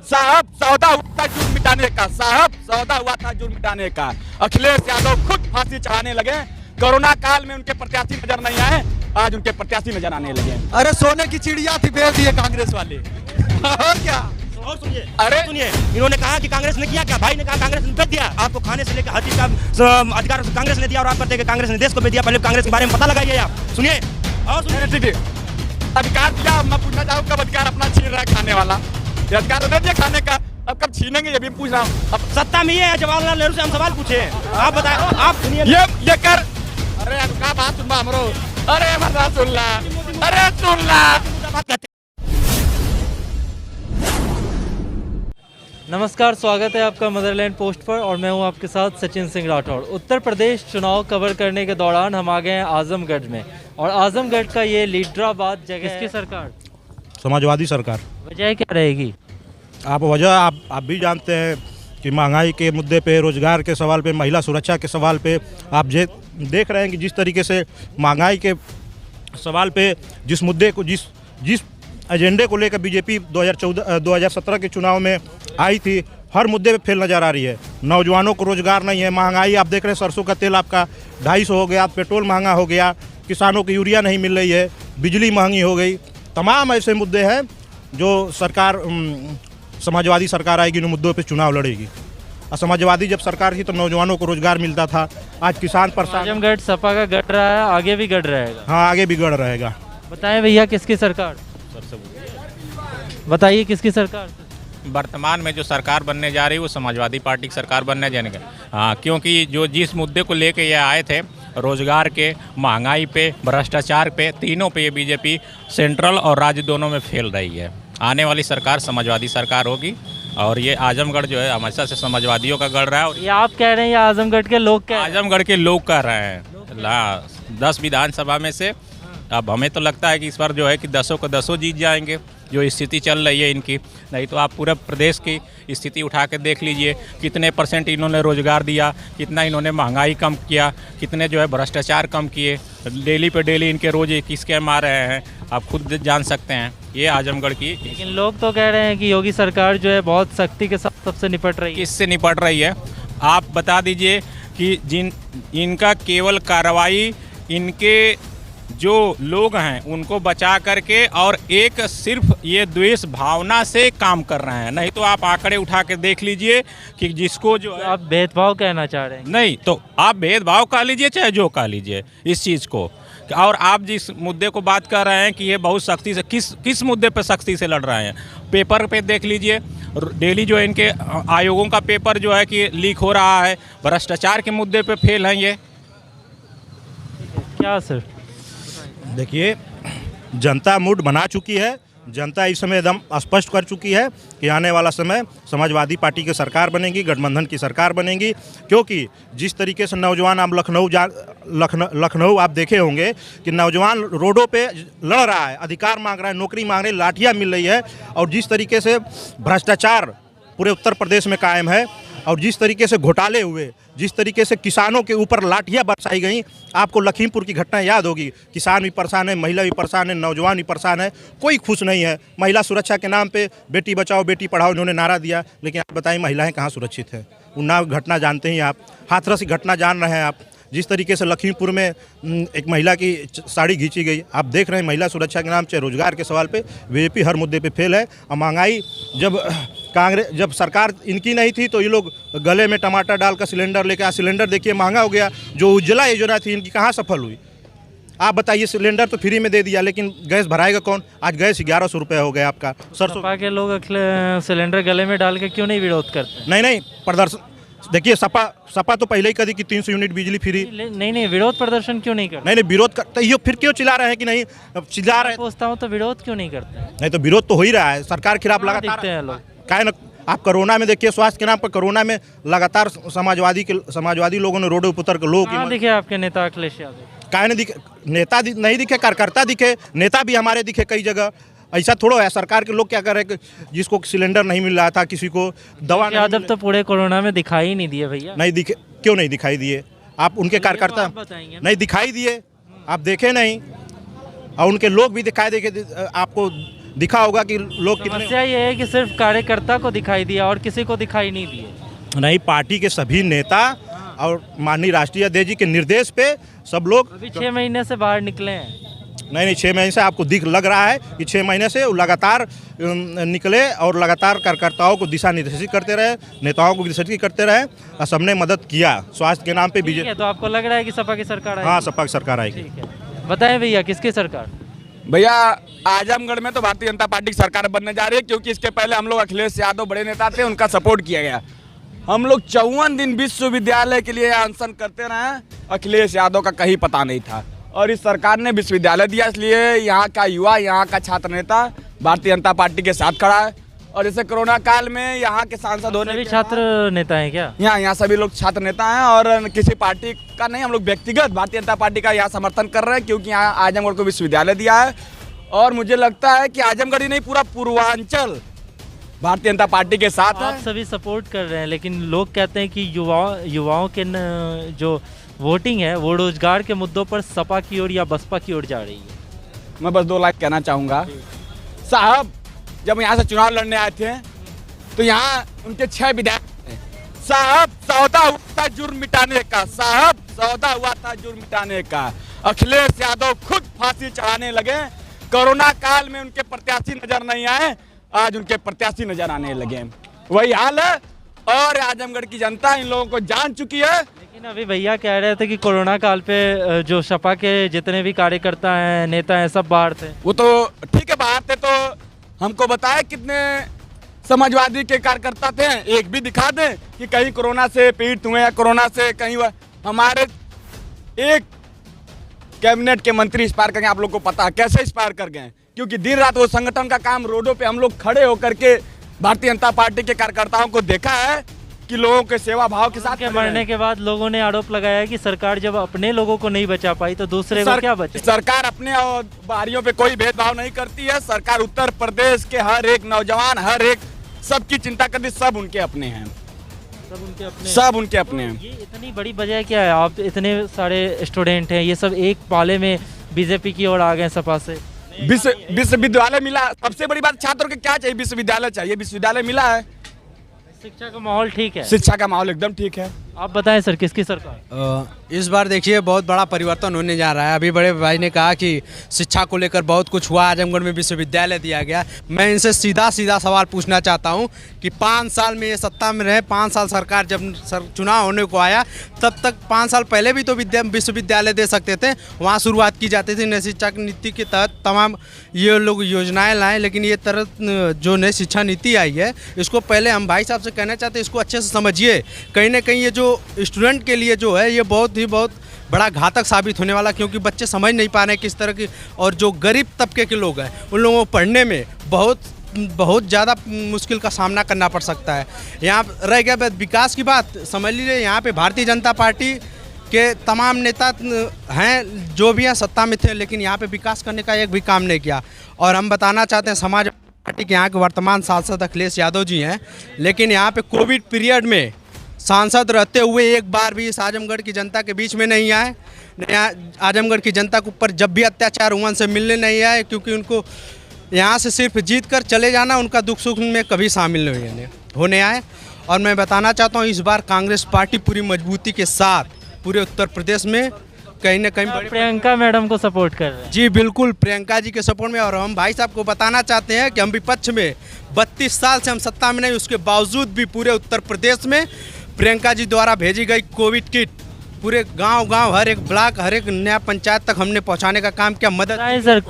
साहब सौदा हुआ था जुर्म मिटाने का, साहब सौदा हुआ था जुर्म मिटाने का। अखिलेश यादव खुद फांसी चढ़ाने लगे। कोरोना काल में उनके प्रत्याशी नजर नहीं आए, आज उनके प्रत्याशी नजर आने लगे। अरे सोने की चिड़िया थी, बेच दिए कांग्रेस वाले। और क्या? और सुनिए, अरे सुनिए, इन्होंने कहा कि कांग्रेस ने किया क्या? भाई ने कहा कांग्रेस ने बेच दिया। आपको खाने से लेकर हर चीज का अधिकार कांग्रेस ने दिया और आप कहते हैं कि कांग्रेस ने देश को बेच दिया। पहले कांग्रेस के बारे में पता लगाइए आप। सुनिए और सुनिए। ठीक है, अधिकार दिया। मैं पूछना चाहूँ कब अधिकार अपना छीन रहा है खाने वाला? ये अधिकार तो दे दिया खाने का, अब कब छीनेंगे ये भी पूछ रहा हूँ। अब सत्ता में ये है, जवाहरलाल नेहरू से हम सवाल पूछे, आप बताएं। आप सुनिए, ये कर। अरे का बात सुन हमरो। अरे मजा सुन ला, अरे सुन ला। बात कहते नमस्कार, स्वागत है आपका मदरलैंड पोस्ट पर और मैं हूं आपके साथ सचिन सिंह राठौड़। उत्तर प्रदेश चुनाव कवर करने के दौरान हम आ गए हैं आजमगढ़ में और आजमगढ़ का ये लीडराबाद जगह किसकी सरकार? समाजवादी सरकार। वजह क्या रहेगी? वजह आप भी जानते हैं कि महंगाई के मुद्दे पे, रोजगार के सवाल पे, महिला सुरक्षा के सवाल पे आप देख रहे हैं कि जिस तरीके से महंगाई के सवाल पे जिस मुद्दे को जिस एजेंडे को लेकर बीजेपी 2017 के चुनाव में आई थी, हर मुद्दे पे फेल नज़र आ रही है। नौजवानों को रोजगार नहीं है, महंगाई आप देख रहे हैं, सरसों का तेल आपका 250 हो गया, पेट्रोल महंगा हो गया, किसानों को यूरिया नहीं मिल रही है, बिजली महंगी हो गई। तमाम ऐसे मुद्दे हैं जो सरकार समाजवादी सरकार आएगी, उन मुद्दों पे चुनाव लड़ेगी। और समाजवादी जब सरकार थी तो नौजवानों को रोजगार मिलता था, आज किसान परेशान। आजमगढ़ सपा का गढ़ रहा है, आगे भी गढ़ रहेगा। हाँ, आगे भी गढ़ रहेगा। बताएं भैया किसकी सरकार? बताइए किसकी सरकार? वर्तमान में जो सरकार बनने जा रही है वो समाजवादी पार्टी की सरकार बनने जाने का। हाँ, क्योंकि जो जिस मुद्दे को लेके ये आए थे, रोजगार के, महंगाई पे, भ्रष्टाचार पे, तीनों पे ये बीजेपी सेंट्रल और राज्य दोनों में फेल रही है। आने वाली सरकार समाजवादी सरकार होगी और ये आजमगढ़ जो है हमेशा से समाजवादियों का गढ़ रहा है। और ये आप कह रहे हैं या आजमगढ़ के लोग कह रहे हैं? आजमगढ़ के लोग कह रहे हैं। 10 विधानसभा में से अब हमें तो लगता है कि इस बार जो है कि 10 को 10 जीत जाएंगे। जो स्थिति चल रही है इनकी, नहीं तो आप पूरे प्रदेश की स्थिति उठा के देख लीजिए, कितने % इन्होंने रोजगार दिया, कितना इन्होंने महंगाई कम किया, कितने जो है भ्रष्टाचार कम किए। डेली पे डेली इनके रोज एक स्कैम आ रहे हैं, आप खुद जान सकते हैं। ये आजमगढ़ की। लेकिन लोग तो कह रहे हैं कि योगी सरकार जो है बहुत सख्ती के साथ सबसे निपट रही है। किससे निपट रही है? आप बता दीजिए कि इनका केवल कार्रवाई इनके जो लोग हैं उनको बचा करके और एक सिर्फ ये द्वेष भावना से काम कर रहे हैं। नहीं तो आप आंकड़े उठा के देख लीजिए कि जिसको जो है, आप भेदभाव कहना चाह रहे हैं? नहीं तो आप भेदभाव कह लीजिए चाहे जो कह लीजिए इस चीज़ को। और आप जिस मुद्दे को बात कर रहे हैं कि ये बहुत सख्ती से किस मुद्दे पे सख्ती से लड़ रहे हैं, पेपर पे देख लीजिए। डेली जो है इनके आयोगों का पेपर जो है कि लीक हो रहा है, भ्रष्टाचार के मुद्दे पे फेल हैं ये। क्या सर? देखिए, जनता मूड बना चुकी है। जनता इस समय एकदम स्पष्ट कर चुकी है कि आने वाला समय समाजवादी पार्टी की सरकार बनेगी, गठबंधन की सरकार बनेगी। क्योंकि जिस तरीके से नौजवान, आप लखनऊ आप देखे होंगे कि नौजवान रोडों पे लड़ रहा है, अधिकार मांग रहा है, नौकरी मांग रहे, लाठियाँ मिल रही है। और जिस तरीके से भ्रष्टाचार पूरे उत्तर प्रदेश में कायम है और जिस तरीके से घोटाले हुए, जिस तरीके से किसानों के ऊपर लाठियां बरसाई गई, आपको लखीमपुर की घटना याद होगी। किसान भी परेशान है, महिला भी परेशान है, नौजवान भी परेशान है, कोई खुश नहीं है। महिला सुरक्षा के नाम पे बेटी बचाओ बेटी पढ़ाओ इन्होंने नारा दिया, लेकिन आप बताइए महिलाएं कहाँ सुरक्षित है? उन्नाव घटना जानते ही आप, हाथरस की घटना जान रहे हैं आप। जिस तरीके से लखीमपुर में एक महिला की साड़ी खींची गई, आप देख रहे हैं। महिला सुरक्षा के नाम से रोजगार के सवाल पे बीजेपी हर मुद्दे पे फेल है। और महंगाई जब सरकार इनकी नहीं थी तो ये लोग गले में टमाटर डालकर सिलेंडर लेकर आ, सिलेंडर देखिए महंगा हो गया। जो उज्ज्वला योजना थी इनकी कहाँ सफल हुई? आप बताइए, सिलेंडर तो फ्री में दे दिया, लेकिन गैस भराएगा कौन? आज गैस 1100 रुपये हो गया आपका। सपा के लोग सिलेंडर गले में डाल के क्यों नहीं विरोध करते? नहीं प्रदर्शन देखिए, सपा तो पहले ही कही कि 300 यूनिट बिजली फ्री। नहीं, विरोध प्रदर्शन क्यों नहीं करते? नहीं, विरोध करते ये फिर क्यों चिल्ला रहे हैं कि नहीं चिल्ला रहे? पूछता हूँ तो विरोध क्यों नहीं करते? नहीं तो विरोध तो हो ही रहा है, सरकार के खिलाफ लगातार दिखते हैं लोग। क्या न, आप कोरोना में देखिए, स्वास्थ्य के नाम पर कोरोना में लगातार समाजवादी लोगों ने रोडों पर उतर कर लोग दिखे आपके नेता अखिलेश यादव? क्या नहीं दिखे? नेता नहीं दिखे, कार्यकर्ता दिखे, नेता भी हमारे दिखे कई जगह। ऐसा थोड़ा है, सरकार के लोग क्या कर रहे हैं कि जिसको सिलेंडर नहीं मिल रहा था, किसी को दवा यादव तो पूरे कोरोना में दिखाई ही नहीं दिए भैया। नहीं दिखे, क्यों नहीं दिखाई दिए? आप उनके कार्यकर्ता नहीं दिखाई दिए, आप देखे नहीं। और उनके लोग भी दिखाई देखे, आपको दिखा होगा कि लोग कितने। समस्या ये है कि सिर्फ कार्यकर्ता को दिखाई दिया और किसी को दिखाई नहीं दिए। नहीं, पार्टी के सभी नेता और माननीय राष्ट्रीय अध्यक्ष जी के निर्देश पे सब लोग अभी 6 महीने से बाहर निकले हैं। नहीं 6 महीने से आपको लग रहा है कि 6 महीने से वो लगातार निकले और लगातार कार्यकर्ताओं को दिशा निर्देशित करते रहे, नेताओं को निर्देशित करते रहे और सबने मदद किया स्वास्थ्य के नाम पे। ठीक है, तो आपको लग रहा है कि सपा की सरकार आएगी? हाँ, सपा की सरकार आएगी। ठीक है, बताएं भैया किसकी सरकार? भैया आजमगढ़ में तो भारतीय जनता पार्टी की सरकार बनने जा रही है, क्योंकि इसके पहले हम लोग अखिलेश यादव बड़े नेता थे, उनका सपोर्ट किया गया। हम लोग 54 दिन विश्वविद्यालय के लिए अनशन करते रहे, अखिलेश यादव का कहीं पता नहीं था और इस सरकार ने विश्वविद्यालय दिया, इसलिए यहाँ का युवा, यहाँ का छात्र नेता भारतीय जनता पार्टी के साथ खड़ा है। और जैसे कोरोना काल में यहाँ के सांसद होने सभी छात्र नेता हैं क्या? यहाँ सभी लोग छात्र नेता हैं और किसी पार्टी का नहीं, हम लोग व्यक्तिगत भारतीय जनता पार्टी का यहाँ समर्थन कर रहे हैं, क्योंकि यहाँ आजमगढ़ को विश्वविद्यालय दिया है। और मुझे लगता है कि आजमगढ़ ही नहीं, पूरा पूर्वांचल भारतीय जनता पार्टी के साथ है। आप सभी सपोर्ट कर रहे हैं, लेकिन लोग कहते हैं कि युवाओं के जो वोटिंग है वो रोजगार के मुद्दों पर सपा की ओर या बसपा की ओर जा रही है। मैं बस 2 लाइन कहना चाहूँगा साहब, जब यहाँ से चुनाव लड़ने आए थे तो यहाँ उनके 6 विधायक साहब, सौदा हुआ था जुर्म मिटाने का, साहब सौदा हुआ था जुर्म मिटाने का। अखिलेश यादव खुद फांसी चढ़ाने लगे, कोरोना काल में उनके प्रत्याशी नजर नहीं आए, आज उनके प्रत्याशी नजर आने लगे। वही हाल है और आजमगढ़ की जनता इन लोगों को जान चुकी है। लेकिन अभी भैया कह रहे थे कि कोरोना काल पे जो सपा के जितने भी कार्यकर्ता हैं, नेता हैं, सब बाहर थे। वो तो ठीक है, बाहर थे, तो हमको बताए कितने समाजवादी के कार्यकर्ता थे, एक भी दिखा दें कि कहीं कोरोना से पीड़ित हुए या कोरोना से कहीं हमारे एक कैबिनेट के मंत्री एक्सपायर कर गए। आप लोग को पता है कैसे एक्सपायर कर गए? क्योंकि दिन रात वो संगठन का काम, रोडों पे हम लोग खड़े होकर के भारतीय जनता पार्टी के कार्यकर्ताओं को देखा है कि लोगों के सेवा भाव के साथ के मरने के बाद लोगों ने आरोप लगाया कि सरकार जब अपने लोगों को नहीं बचा पाई तो दूसरे को क्या बचे? सरकार अपने और बाहरियों पे कोई भेदभाव नहीं करती है। सरकार उत्तर प्रदेश के हर एक नौजवान, हर एक सबकी चिंता करती, सब उनके अपने हैं, सब उनके अपने हैं। ये इतनी बड़ी वजह क्या है? आप इतने सारे स्टूडेंट हैं, ये सब एक पाले में बीजेपी की ओर आ गए सपा से। विश्वविद्यालय मिला, सबसे बड़ी बात छात्रों को क्या चाहिए? विश्वविद्यालय चाहिए, विश्वविद्यालय मिला है। शिक्षा का माहौल ठीक है? शिक्षा का माहौल एकदम ठीक है। आप बताएं सर, किसकी सरकार? इस बार देखिए बहुत बड़ा परिवर्तन होने जा रहा है। अभी बड़े भाई ने कहा कि शिक्षा को लेकर बहुत कुछ हुआ, आजमगढ़ में विश्वविद्यालय दिया गया। मैं इनसे सीधा सवाल पूछना चाहता हूं कि 5 साल में ये सत्ता में रहे, 5 साल सरकार जब चुनाव होने को आया तब तक 5 साल पहले भी तो विश्वविद्यालय दे सकते थे, वहाँ शुरुआत की जाती थी। नई शिक्षा नीति के तहत तमाम ये लोग योजनाएँ लाए, लेकिन ये तरह जो नई शिक्षा नीति आई है इसको पहले हम भाई साहब से कहना चाहते हैं इसको अच्छे से समझिए। कहीं ना कहीं ये जो स्टूडेंट के लिए जो है ये बहुत बड़ा घातक साबित होने वाला, क्योंकि बच्चे समझ नहीं पा रहे किस तरह की, और जो गरीब तबके के लोग हैं उन लोगों को पढ़ने में बहुत ज़्यादा मुश्किल का सामना करना पड़ सकता है। यहाँ रह गया विकास की बात, समझ लीजिए यहाँ पे भारतीय जनता पार्टी के तमाम नेता हैं जो भी हैं सत्ता में थे, लेकिन यहाँ पे विकास करने का एक भी काम नहीं किया। और हम बताना चाहते हैं समाज पार्टी के यहाँ के वर्तमान सांसद अखिलेश यादव जी हैं, लेकिन यहाँ पे कोविड पीरियड में सांसद रहते हुए एक बार भी इस आजमगढ़ की जनता के बीच में नहीं आए। आजमगढ़ की जनता के ऊपर जब भी अत्याचार हुआ उनसे मिलने नहीं आए, क्योंकि उनको यहाँ से सिर्फ जीत कर चले जाना, उनका दुख सुख में कभी शामिल नहीं होने आए। और मैं बताना चाहता हूँ इस बार कांग्रेस पार्टी पूरी मजबूती के साथ पूरे उत्तर प्रदेश में कहीं ना कहीं प्रियंका मैडम को सपोर्ट कर रहे हैं। जी बिल्कुल, प्रियंका जी के सपोर्ट में। और हम भाई साहब को बताना चाहते हैं कि हम विपक्ष में 32 साल से हम सत्ता में नहीं, उसके बावजूद भी पूरे उत्तर प्रदेश में प्रियंका जी द्वारा भेजी गई कोविड किट पूरे गांव हर एक ब्लॉक, हर एक नया पंचायत तक हमने पहुंचाने का काम किया। मदद सर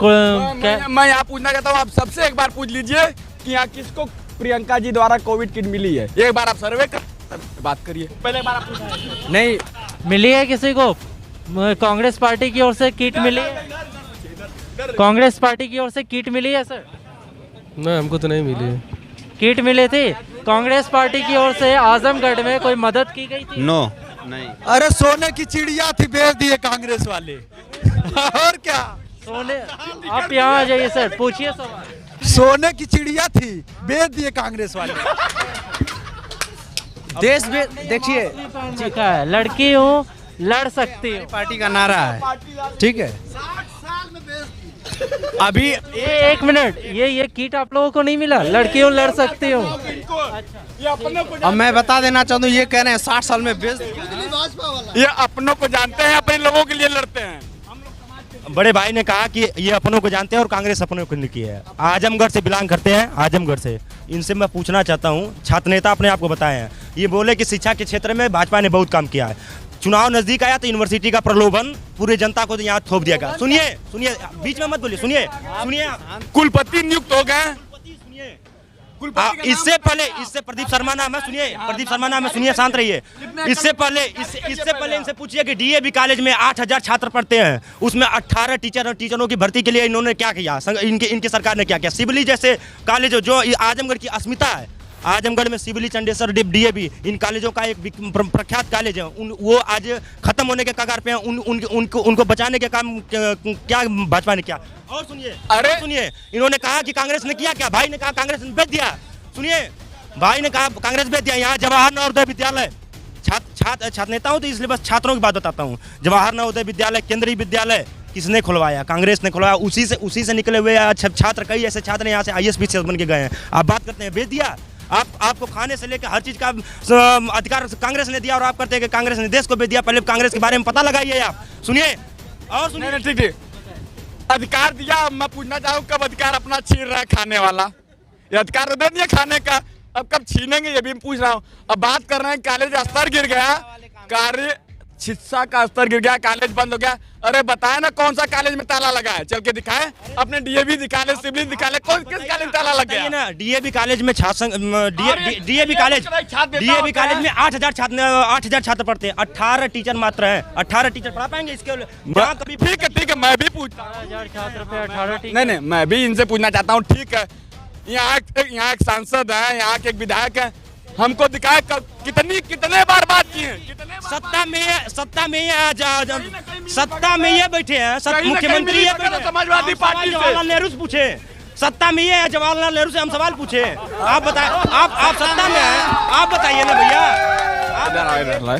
मैं यहाँ पूछना चाहता हूँ, आप सबसे एक बार पूछ लीजिए कि यहाँ किसको प्रियंका जी द्वारा कोविड किट मिली है? एक बार आप सर्वे कर बात करिए, पहले बार आप नहीं मिली है किसी को? कांग्रेस पार्टी की ओर से किट मिली है? कांग्रेस पार्टी की ओर से किट मिली है सर? नहीं, हमको तो नहीं मिली है। किट मिली थी कांग्रेस पार्टी की ओर से? आजमगढ़ में कोई मदद की गई थी? नो नहीं। अरे सोने की चिड़िया थी, बेच दिए कांग्रेस वाले। और क्या? सोने, आप यहाँ आ जाइए सर, पूछिए सवाल। सोने की चिड़िया थी, बेच दिए कांग्रेस वाले। देश में देखिए है, लड़की हूँ लड़ सकती हूँ, पार्टी का नारा है, ठीक है। अभी ये 1 मिनट, ये किट आप लोगों को नहीं मिला? लड़कियों लड़ सकती हो? अब मैं बता देना चाहता हूँ, ये कह रहे हैं 60 साल में बेच दिया। ये अपनों को जानते हैं, अपने लोगों के लिए लड़ते हैं। बड़े भाई ने कहा कि ये अपनों को जानते हैं और कांग्रेस अपनों को नहीं की है। आजमगढ़ से बिलोंग करते हैं, आजमगढ़ से। इनसे मैं पूछना चाहता हूँ, छात्र नेता अपने आप को बताए हैं, ये बोले कि शिक्षा के क्षेत्र में भाजपा ने बहुत काम किया है। चुनाव नजदीक आया तो यूनिवर्सिटी का प्रलोभन पूरे जनता को यहाँ थोप दिया गया। सुनिए सुनिए, बीच में मत बोलिए, सुनिए सुनिए। कुलपति नियुक्त हो गए। इससे प्रदीप शर्मा नाम है, सुनिए, प्रदीप शर्मा नाम है, सुनिए, शांत रहिए। इससे पहले इनसे पूछिए कि डीएवी कॉलेज में 8000 छात्र पढ़ते हैं, उसमें 18 टीचरों की भर्ती के लिए इन्होंने क्या किया, इनकी सरकार ने क्या किया। सिविली जैसे कॉलेज जो आजमगढ़ की अस्मिता है, आजमगढ़ में सिविली, चंडेसर, डीएवी, इन कॉलेजों का एक प्रख्यात कॉलेज है, वो आज खत्म होने के कगार पे हैं। उनको बचाने के काम क्या भाजपा ने किया। और सुनिए, अरे सुनिए, इन्होंने कहा कि कांग्रेस ने किया क्या, भाई ने कहा कांग्रेस ने बेच दिया। सुनिए, भाई ने कहा कांग्रेस बेच दिया। यहाँ जवाहर नवोदय विद्यालय, छात्र नेता हूँ तो इसलिए बस छात्रों की बात बताता हूँ। जवाहर नवोदय विद्यालय, केंद्रीय विद्यालय किसने खुलवाया? कांग्रेस ने खुलवाया। उसी से निकले हुए छात्र, कई ऐसे छात्र यहाँ से IAS PCS बन के गए हैं। आप बात करते हैं बेच दिया। आपको खाने से लेकर हर चीज का अधिकार कांग्रेस ने दिया और आप कहते हैं कि कांग्रेस ने देश को बेच दिया। पहले कांग्रेस के बारे में पता लगाइए आप। सुनिए और सुनिए। नहीं, ठीक अधिकार दिया। मैं पूछना चाहूँ, कब अधिकार अपना छीन रहा है खाने वाला? ये अधिकार दे दिया खाने का, अब कब छीनेंगे ये भी मैं पूछ रहा हूँ। अब बात कर रहे हैं कॉलेज का स्तर गिर गया, कार्य शिक्षा का स्तर गिर गया, कॉलेज बंद हो गया। अरे बताए ना कौन सा कॉलेज में ताला लगा है, चल के दिखाए। अपने डीएवी दिखा ले, सिविल दिखा ले, कौन किस कॉलेज में ताला लग गया ना? डीएवी कॉलेज में डीएवी कॉलेज में 8000 छात्र पढ़ते हैं, 18 टीचर मात्र हैं। 18 टीचर पढ़ा पाएंगे इसके? ठीक है, मैं भी पूछता हूँ। 8000 छात्र पे 18 टीचर। नहीं, मैं भी इनसे पूछना चाहता हूँ। ठीक है, यहाँ एक सांसद है, यहाँ के एक विधायक है, हमको दिखाए कितने बार बात की है? सत्ता में ये बैठे हैं, मुख्यमंत्री ये बैठे हैं। समाजवादी पार्टी जवाहरलाल नेहरू से पूछे, सत्ता में ये है, जवाहरलाल नेहरू से हम सवाल पूछे। आप बताएं, आप सत्ता में हैं, आप बताइए ना भैया।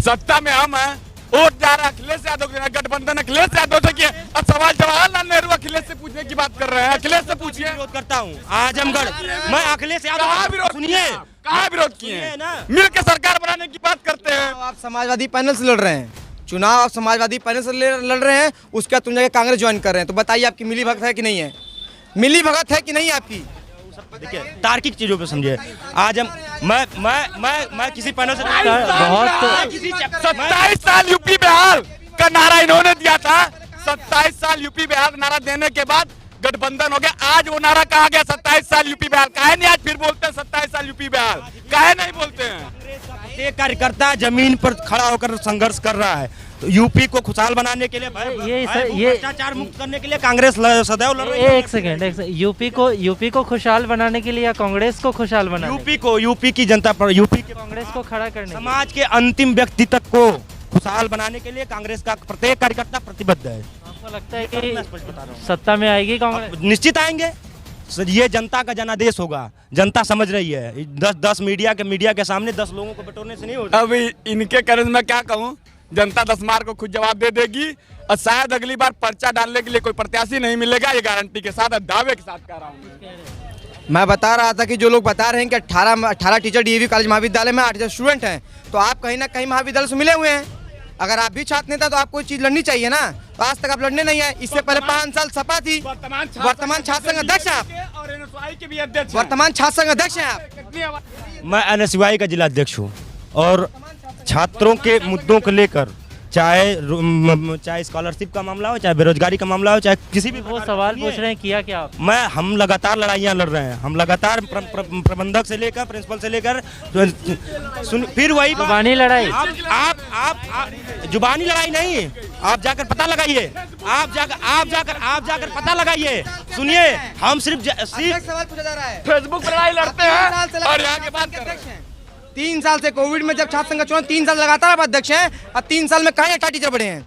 सत्ता में हम हैं, वोट जा रहा है अखिलेश यादव के, गठबंधन अखिलेश यादव से किया। अब सवाल जवाहरलाल नेहरू अखिलेश से पूछने की बात कर रहे हैं। अखिलेश से पूछिए। विरोध करता हूँ आजमगढ़, मैं अखिलेश यादव। सुनिए, कहाँ विरोध किए हैं? मिल के सरकार बनाने की बात करते हैं। आप समाजवादी पैनल से लड़ रहे हैं, चुनाव आप समाजवादी पैनल से लड़ रहे हैं, उसके बाद तुम जाके कांग्रेस ज्वाइन कर रहे हैं। तो बताइए आपकी मिली भगत है कि नहीं है? मिली भगत है कि नहीं आपकी? देखिए, तार्किक चीजों पे समझिए। आज मैं किसी पैनल से 27 साल यूपी बिहार का नारा इन्होंने दिया था। 27 साल यूपी बिहार नारा देने के बाद गठबंधन हो गया। आज वो नारा कहा गया 27 साल यूपी बिहार, काहे नहीं आज फिर बोलते हैं 27 साल यूपी बिहार, काहे नहीं बोलते हैं? एक कार्यकर्ता जमीन पर खड़ा होकर संघर्ष कर रहा है। तो यूपी को खुशहाल बनाने के लिए, ये भ्रष्टाचार मुक्त करने के लिए कांग्रेस सदैव लड़ रही है। एक सेकंड, यूपी को खुशहाल बनाने के लिए या कांग्रेस को खुशहाल बनाने? यूपी की जनता पर, यूपी के कांग्रेस को खड़ा करने, समाज के अंतिम व्यक्ति तक को खुशहाल बनाने के लिए कांग्रेस का प्रत्येक कार्यकर्ता प्रतिबद्ध है। आपको लगता है कि सत्ता में आएगी कांग्रेस? निश्चित आएंगे। ये जनता का जनादेश होगा, जनता समझ रही है। 10 मीडिया के सामने 10 लोगों को बटोरने से नहीं होगा। अभी इनके करे मैं क्या कहूँ, जनता 10 मार्च को खुद जवाब दे देगी और शायद अगली बार पर्चा डालने के लिए कोई प्रत्याशी नहीं मिलेगा। ये गारंटी के साथ, दावे के साथ कह रहा हूँ। मैं बता रहा था कि जो लोग बता रहे हैं कि 18 टीचर डीएवी कॉलेज महाविद्यालय में 8000 स्टूडेंट हैं, तो आप कहीं ना कहीं महाविद्यालय से मिले हुए हैं। अगर आप भी छात्र नेता तो आपको चीज लड़नी चाहिए ना। तो आज तक आप लड़ने नहीं आए। इससे पहले 5 साल सपा थी। वर्तमान छात्र संघ अध्यक्ष आप, वर्तमान छात्र संघ अध्यक्ष हैं आप। मैं NSY का जिला अध्यक्ष हूँ और छात्रों के मुद्दों को लेकर, चाहे स्कॉलरशिप का मामला हो, चाहे बेरोजगारी का मामला हो, चाहे किसी भी वो सवाल पूछ रहे हैं, किया क्या आप? हम लगातार लड़ाइयाँ लड़ रहे हैं। हम लगातार प्रबंधक से लेकर प्रिंसिपल से लेकर फिर वही जुबानी लड़ाई। आप जुबानी लड़ाई नहीं, आप जाकर पता लगाइए। आप जाकर पता लगाइए। सुनिए, हम सिर्फ सवाल पूछा जा रहा है। फेसबुक पर लड़ाई लड़ते हैं और यहाँ के बात कर रहे हैं। 3 साल से कोविड में जब छात्र संघ का चुनाव 3 साल लगातार आप अध्यक्ष हैं। अब 3 साल में कहाँ 18 टीचर बढ़े हैं?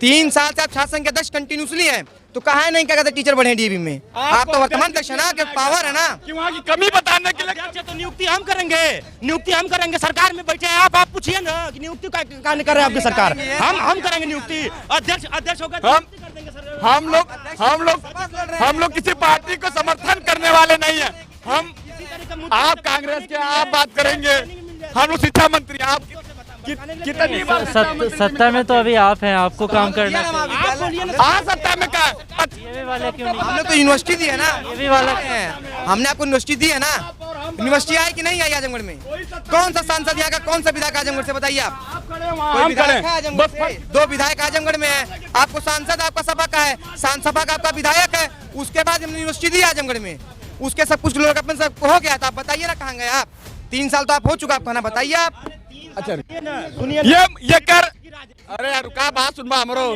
3 साल से आप छात्र संघ के अध्यक्ष कंटिन्यूसली हैं। तो कहा नहीं क्या कहते टीचर बढ़े डीएवी में? आप तो वर्तमान अध्यक्ष है ना, कि पावर है ना कि वहाँ की कमी बताने के लिए अध्यक्ष तो नियुक्ति हम करेंगे सरकार में बैठे हैं आप पूछिए ना कि नियुक्ति का नहीं कर रहे आपकी सरकार। हम करेंगे नियुक्ति, अध्यक्ष होगा हम लोग किसी पार्टी को समर्थन करने वाले नहीं है। हम आप कांग्रेस के आप बात करेंगे, हम लोग शिक्षा मंत्री, आप कितनी बार सत्ता में तो अभी आप हैं, आपको काम करना हाँ सत्ता में क्या ये वाला क्यों नहीं? हमने तो यूनिवर्सिटी दी है ना, ये भी वाला हमने आपको यूनिवर्सिटी दी है ना। यूनिवर्सिटी आई कि नहीं आई आजमगढ़ में? कौन सा सांसद यहाँ का, कौन सा विधायक आजमगढ़ से बताइए आप? कोई विधायक है आजमगढ़ से? 2 विधायक आजमगढ़ में है। आपको सांसद आपका सपा का है, सपा का आपका विधायक है। उसके बाद हमने यूनिवर्सिटी दी आजमगढ़ में, उसके सब कुछ लोग अपन सब हो गया था। आप बताइए ना कहाँ गए आप? 3 साल तो आप हो चुका, आपका ना बताइए आप। अच्छा ये कर, अरे रुका बात सुन हमरो,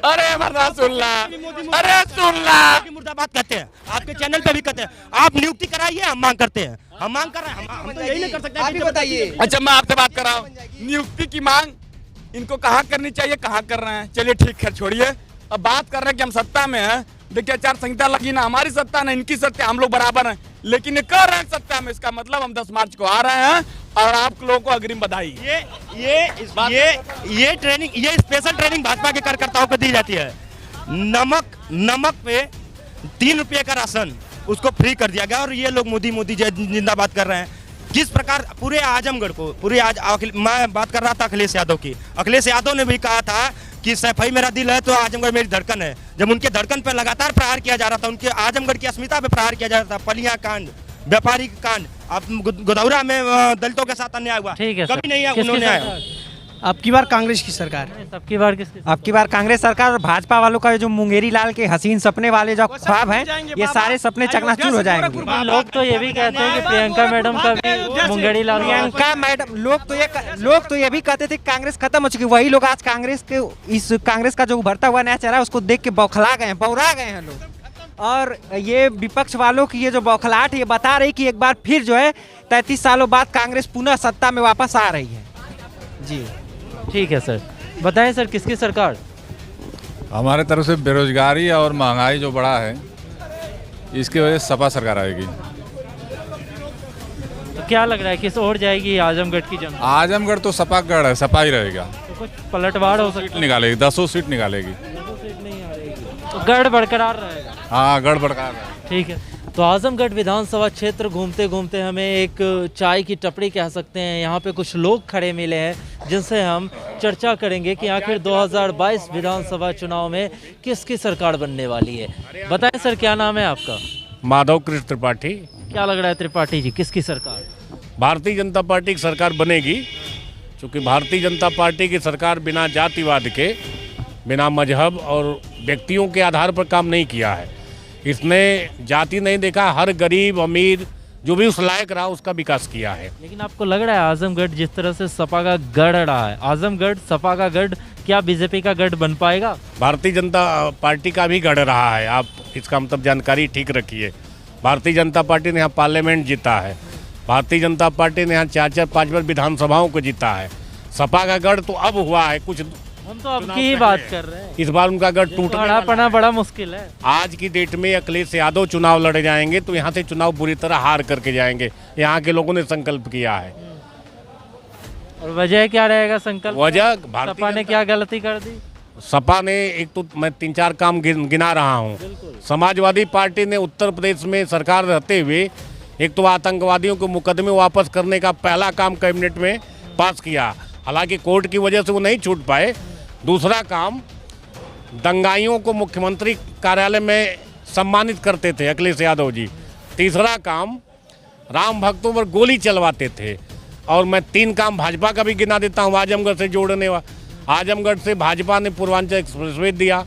अरे मरना सुन ला, अरे सुन ला, मुर्दाबाद कहते हैं आपके चैनल पे भी कहते हैं। आप नियुक्ति कराइए, हम मांग करते हैं, हम मांग कर रहे हैं, हम तो यही नहीं कर सकते। आप ही बताइए। अच्छा मैं आपसे बात कर रहा हूँ, नियुक्ति की मांग इनको कहाँ करनी चाहिए, कहाँ कर रहे हैं? चलिए ठीक है, छोड़िए। अब बात कर रहे हैं कि हम सत्ता में हैं। देखिए आचार संहिता लगी ना, हमारी सत्ता ना इनकी सत्ता, हम लोग बराबर हैं, लेकिन ये कर रहे हैं सत्ता में। इसका मतलब हम 10 मार्च को आ रहे हैं और आप लोगों को अग्रिम बधाई। ये ट्रेनिंग, ये स्पेशल ट्रेनिंग भाजपा के कार्यकर्ताओं को दी जाती है। नमक पे 3 रुपये का राशन उसको फ्री कर दिया गया और ये लोग मोदी जिंदाबाद कर रहे हैं। किस प्रकार पूरे आजमगढ़ को, मैं बात कर रहा था अखिलेश यादव की। अखिलेश यादव ने भी कहा था कि सैफई मेरा दिल है तो आजमगढ़ मेरी धड़कन है। जब उनके धड़कन पर लगातार प्रहार किया जा रहा था, उनके आजमगढ़ की अस्मिता पे प्रहार किया जा रहा था, पलिया कांड, व्यापारी कांड, अब गोदौरा में दलितों के साथ अन्याय हुआ, ठीक है कभी नहीं उन्होंने आया। अब की बार कांग्रेस की सरकार, सबकी बार किसकी? अब की बार कांग्रेस सरकार और भाजपा वालों का जो मुंगेरी लाल के हसीन सपने वाले जो ख्वाब हैं, ये सारे सपने चकनाचूर हो जाएंगे। लोग तो ये भी कहते हैं कि प्रियंका मैडम का भी मुंगेरी लाल, प्रियंका मैडम, लोग तो ये भी कहते थे कांग्रेस खत्म हो चुकी। वही लोग आज कांग्रेस का जो उभरता हुआ नया चेहरा है उसको देख के बौखला गए हैं, बौरा गए हैं लोग। और ये विपक्ष वालों की ये जो बौखलाहट है, ये बता रही कि एक बार फिर जो है 33 सालों बाद कांग्रेस पुनः सत्ता में वापस आ रही है। जी ठीक है सर, बताएं सर किसकी सरकार? हमारे तरफ से बेरोजगारी और महंगाई जो बढ़ा है, इसकी वजह से सपा सरकार आएगी। तो क्या लग रहा है किस ओर जाएगी आजमगढ़ की जनता? आजमगढ़ तो सपा गढ़ है, सपा ही रहेगा। तो कुछ पलटवार हो सकती निकालेगी, 10 सीट निकालेगी। 10 सीट नहीं आ रही, तो गढ़ बरकरार रहेगा। हाँ गढ़ बरकरार रहेगा। ठीक है, तो आजमगढ़ विधानसभा क्षेत्र घूमते घूमते हमें एक चाय की टपड़ी कह सकते हैं, यहाँ पे कुछ लोग खड़े मिले हैं जिनसे हम चर्चा करेंगे कि आखिर 2022 विधानसभा चुनाव में किसकी सरकार बनने वाली है। बताएं सर, क्या नाम है आपका? माधव कृष्ण त्रिपाठी। क्या लग रहा है त्रिपाठी जी, किसकी सरकार? भारतीय जनता पार्टी की सरकार बनेगी, क्योंकि भारतीय जनता पार्टी की सरकार बिना जातिवाद के, बिना मजहब और व्यक्तियों के आधार पर काम नहीं किया है। इसने जाति नहीं देखा, हर गरीब अमीर जो भी उस लायक रहा उसका विकास किया है। लेकिन आपको लग रहा है आजमगढ़ जिस तरह से सपा का गढ़ रहा है, आजमगढ़ सपा का गढ़, क्या बीजेपी का गढ़ बन पाएगा? भारतीय जनता पार्टी का भी गढ़ रहा है, आप इसका मतलब जानकारी ठीक रखिए। भारतीय जनता पार्टी ने यहाँ पार्लियामेंट जीता है, भारतीय जनता पार्टी ने यहाँ 4-4, 5 विधानसभाओं को जीता है। सपा का गढ़ तो अब हुआ है, कुछ हम तो अब की ही बात कर रहे हैं। इस बार उनका गढ़ टूटना बड़ा मुश्किल है। आज की डेट में अखिलेश यादव चुनाव लड़े जाएंगे तो यहाँ से चुनाव बुरी तरह हार करके जाएंगे, यहाँ के लोगों ने संकल्प किया है। और वजह क्या रहेगा संकल्प? वजह सपा ने क्या गलती कर दी? सपा ने, एक तो मैं 3-4 काम गिना रहा हूँ। समाजवादी पार्टी ने उत्तर प्रदेश में सरकार रहते हुए एक तो आतंकवादियों के मुकदमे वापस करने का पहला काम कैबिनेट में पास किया, हालांकि कोर्ट की वजह से वो नहीं छूट पाए। दूसरा काम, दंगाइयों को मुख्यमंत्री कार्यालय में सम्मानित करते थे अखिलेश यादव जी। तीसरा काम, राम भक्तों पर गोली चलवाते थे। और मैं 3 काम भाजपा का भी गिना देता हूँ आजमगढ़ से जोड़ने वाला। आजमगढ़ से भाजपा ने पूर्वांचल एक्सप्रेसवे दिया,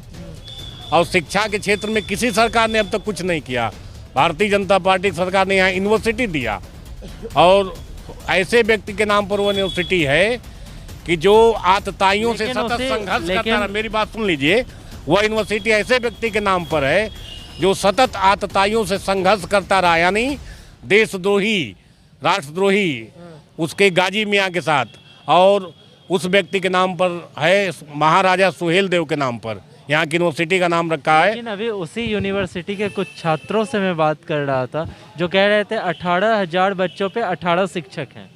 और शिक्षा के क्षेत्र में किसी सरकार ने अब तक कुछ नहीं किया। भारतीय जनता पार्टी सरकार ने यहाँ यूनिवर्सिटी दिया, और ऐसे व्यक्ति के नाम पर वो यूनिवर्सिटी है कि जो आतताइयों से सतत संघर्ष करता रहा। मेरी बात सुन लीजिए, वह यूनिवर्सिटी ऐसे व्यक्ति के नाम पर है जो सतत आतताइयों से संघर्ष करता रहा, यानी देशद्रोही, राष्ट्रद्रोही उसके गाजी मियाँ के साथ, और उस व्यक्ति के नाम पर है, महाराजा सुहेल देव के नाम पर। यहाँ की यूनिवर्सिटी का नाम रखा है। लेकिन अभी उसी यूनिवर्सिटी के कुछ छात्रों से मैं बात कर रहा था जो कह रहे थे 18,000 बच्चों पे 18 शिक्षक हैं।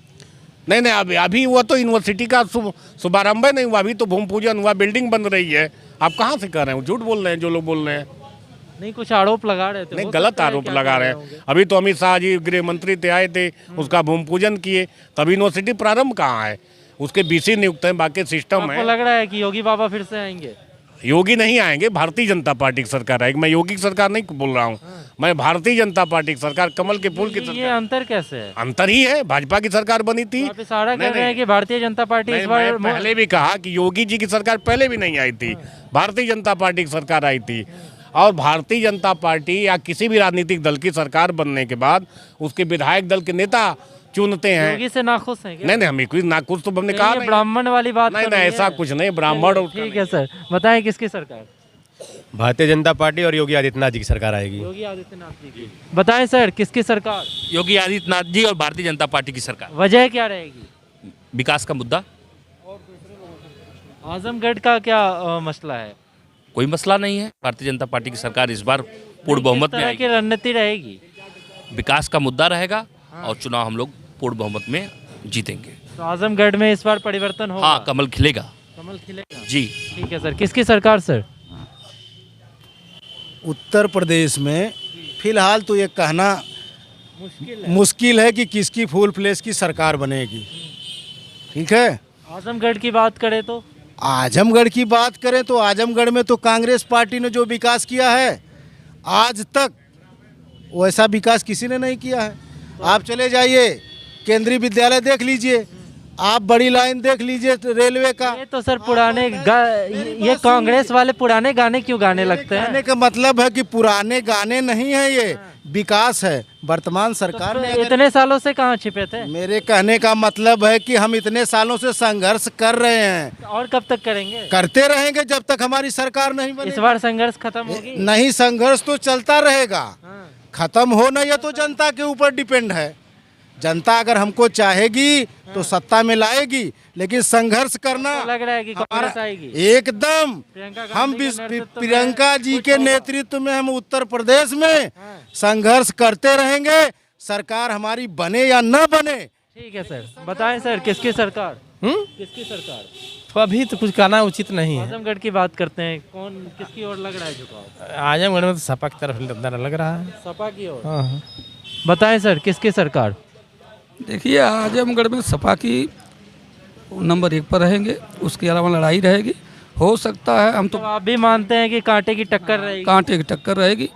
नहीं, अभी हुआ तो यूनिवर्सिटी का शुभारंभ नहीं हुआ, अभी तो भूमि पूजन हुआ, बिल्डिंग बन रही है। आप कहाँ से कर रहे हैं? झूठ बोल रहे हैं जो लोग बोल रहे हैं। नहीं, कुछ आरोप लगा रहे थे। नहीं, गलत आरोप लगा रहे हैं। अभी तो अमित शाह जी गृह मंत्री थे, आए थे, उसका भूमि पूजन किए, तभी यूनिवर्सिटी प्रारंभ कहाँ है? उसके बीसी नियुक्त हैं, बाकी सिस्टम है। आपको लग रहा है कि योगी बाबा फिर से आएंगे? योगी नहीं आएंगे, भारतीय जनता पार्टी की सरकार आएगी। मैं योगी की सरकार नहीं बोल रहा हूँ, मैं भारतीय जनता पार्टी की सरकार, कमल के फूल की सरकार। ये अंतर कैसे है? अंतर ही है, भाजपा की सरकार बनी थी। आप इशारा कर रहे हैं कि भारतीय जनता पार्टी इस बार पहले भी कहा कि योगी जी की सरकार पहले भी नहीं आई थी, भारतीय जनता पार्टी की सरकार आई थी। और भारतीय जनता पार्टी या किसी भी राजनीतिक दल की सरकार बनने के बाद उसके विधायक दल के नेता चुनते हैं। योगी से नाखुश हैं क्या? नहीं, हमें कोई नाखुश तो हमने कहा नहीं। ब्राह्मण वाली बात नहीं, ऐसा कुछ नहीं, ब्राह्मण। ठीक है सर, बताएं किसकी सरकार? भारतीय जनता पार्टी और योगी आदित्यनाथ जी की सरकार आएगी। योगी आदित्यनाथ जी की। बताएं सर, किसकी सरकार? योगी आदित्यनाथ जी और भारतीय जनता पार्टी की सरकार। वजह क्या रहेगी? विकास का मुद्दा। आजमगढ़ का क्या मसला है? कोई मसला नहीं है, भारतीय जनता पार्टी की सरकार इस बार पूर्ण बहुमत में आएगी। की रणनीति रहेगी? विकास का मुद्दा रहेगा और चुनाव हम लोग पूर्ण बहुमत में जीतेंगे। तो आजमगढ़ में इस बार परिवर्तन होगा? हाँ, कमल खिलेगा। कमल खिलेगा जी। ठीक है सर, किसकी सरकार सर? उत्तर प्रदेश में फिलहाल तो ये कहना मुश्किल है कि किसकी फुल प्लेस की सरकार बनेगी। ठीक है, आजमगढ़ की बात करें तो? आजमगढ़ की बात करें तो आजमगढ़ में तो कांग्रेस पार्टी ने जो विकास किया है आज तक वैसा विकास किसी ने नहीं किया है। आप चले जाइए, केंद्रीय विद्यालय देख लीजिए, आप बड़ी लाइन देख लीजिए रेलवे का। ये तो सर पुराने ये कांग्रेस वाले पुराने गाने क्यों गाने लगते हैं? कहने का मतलब है कि पुराने गाने नहीं है, ये विकास है। वर्तमान सरकार ने इतने सालों से कहाँ छिपे थे? मेरे कहने का मतलब है कि हम इतने सालों से संघर्ष कर रहे हैं। और कब तक करेंगे? करते रहेंगे जब तक हमारी सरकार नहीं बनेगी। इस बार संघर्ष खत्म होगी? नहीं, संघर्ष तो चलता रहेगा। खत्म होना ये तो जनता के ऊपर डिपेंड है। जनता अगर हमको चाहेगी तो सत्ता में लाएगी, लेकिन संघर्ष करना तो लग रहा है कि कांग्रेस आएगी एकदम। हम प्रियंका जी के नेतृत्व में हम उत्तर प्रदेश में संघर्ष करते रहेंगे, सरकार हमारी बने या न बने। ठीक है सर, बताएं सर किसकी सरकार? किसकी सरकार? तो अभी तो कुछ कहना उचित नहीं है। आजमगढ़ की बात करते हैं, कौन किसकी ओर लग रहा है झुकाव? आजमगढ़ में तो सपा की तरफ लग रहा है। सपा की ओर? हाँ। बताएं सर किसकी सरकार? देखिए, आजमगढ़ में सपा की नंबर 1 पर रहेंगे, उसके अलावा लड़ाई रहेगी। हो सकता है हम तो आप भी मानते हैं कि कांटे की टक्कर रहेगी? कांटे की टक्कर रहेगी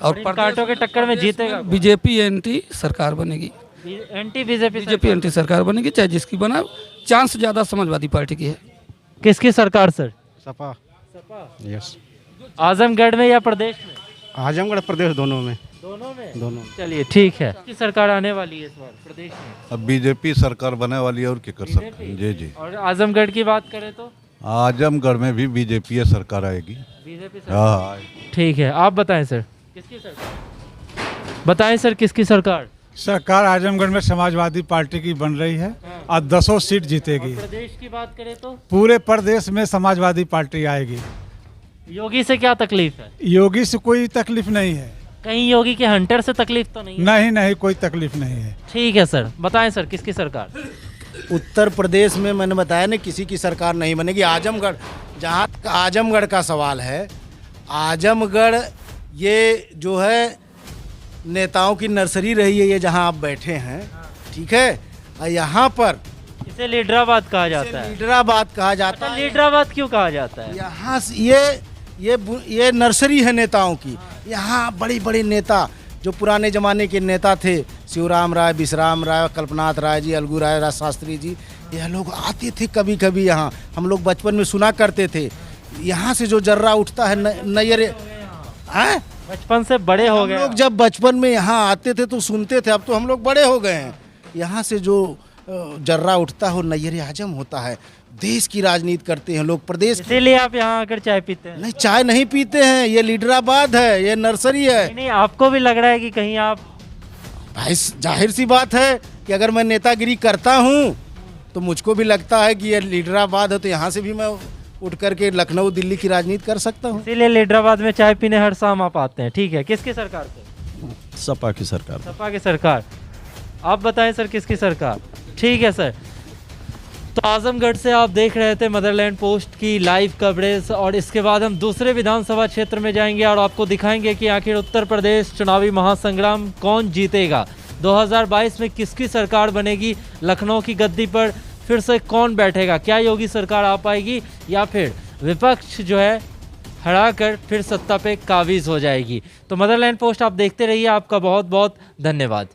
और कांटों के टक्कर में जीतेगा बीजेपी एंटी सरकार बनेगी। एंटी बीजेपी एंटी सरकार बनेगी, चाहे जिसकी बना। चांस ज़्यादा समाजवादी पार्टी की है। किसकी सरकार सर? सपा। सपा? यस। आजमगढ़ में या प्रदेश में? आजमगढ़ प्रदेश दोनों में। दोनों। चलिए ठीक है। किसकी सरकार आने वाली है इस बार प्रदेश में? अब बीजेपी सरकार बनने वाली है और क्या कर सकते हैं। जी। और आजमगढ़ की बात करें तो? आजमगढ़ में भी बीजेपी सरकार आएगी। बीजेपी सरकार? ठीक है, आप बताएं सर किसकी सरकार? बताएं सर किसकी सरकार? सरकार आजमगढ़ में समाजवादी पार्टी की बन रही है और 10 सीट जीतेगी। प्रदेश की बात करें तो? पूरे प्रदेश में समाजवादी पार्टी आएगी। योगी से क्या तकलीफ है? योगी से कोई तकलीफ नहीं है। कहीं योगी के हंटर से तकलीफ तो नहीं है? नहीं, कोई तकलीफ नहीं है। ठीक है सर, बताएं सर किसकी सरकार? उत्तर प्रदेश में मैंने बताया ना किसी की सरकार नहीं बनेगी। आजमगढ़, जहाँ आजमगढ़ का सवाल है, आजमगढ़ ये जो है नेताओं की नर्सरी रही है, ये जहाँ आप बैठे हैं। ठीक है, और यहाँ पर इसे लीडराबाद कहा जाता है। लीडराबाद कहा जाता है। लीडराबाद क्यों कहा जाता है? यहाँ ये नर्सरी है नेताओं की। यहाँ बड़े बड़े नेता जो पुराने ज़माने के नेता थे, शिवराम राय, विश्राम राय, कल्पनाथ राय जी, अलगू राय, राज शास्त्री जी, यह लोग आते थे कभी कभी यहाँ। हम लोग बचपन में सुना करते थे। यहाँ से जो जर्रा उठता है नैयर, बचपन से बड़े हो गए। हम लोग जब बचपन में यहाँ आते थे तो सुनते थे, अब तो हम लोग बड़े हो गए हैं। यहाँ से जो जर्रा उठता है वो नैयर आजम होता है। देश की राजनीति करते हैं लोग, प्रदेश। इसीलिए आप यहाँ आकर चाय पीते हैं? नहीं, चाय नहीं पीते हैं, ये लीडराबाद है, ये नर्सरी है। नहीं, आपको भी लग रहा है कि कहीं आप? भाई जाहिर सी बात है कि अगर मैं नेतागिरी करता हूँ तो मुझको भी लगता है कि ये लीडराबाद है, तो यहाँ से भी मैं उठ करके लखनऊ दिल्ली की राजनीति कर सकता हूँ। इसीलिए लीडराबाद में चाय पीने हर शाम आप आते हैं। ठीक है, किसकी सरकार से? सपा की सरकार। सपा की सरकार। आप बताएं सर, किसकी सरकार? ठीक है सर। तो आजमगढ़ से आप देख रहे थे मदरलैंड पोस्ट की लाइव कवरेज, और इसके बाद हम दूसरे विधानसभा क्षेत्र में जाएंगे और आपको दिखाएंगे कि आखिर उत्तर प्रदेश चुनावी महासंग्राम कौन जीतेगा, 2022 में किसकी सरकार बनेगी, लखनऊ की गद्दी पर फिर से कौन बैठेगा, क्या योगी सरकार आ पाएगी या फिर विपक्ष जो है हराकर फिर सत्ता पे काबिज हो जाएगी। तो मदरलैंड पोस्ट आप देखते रहिए। आपका बहुत बहुत धन्यवाद।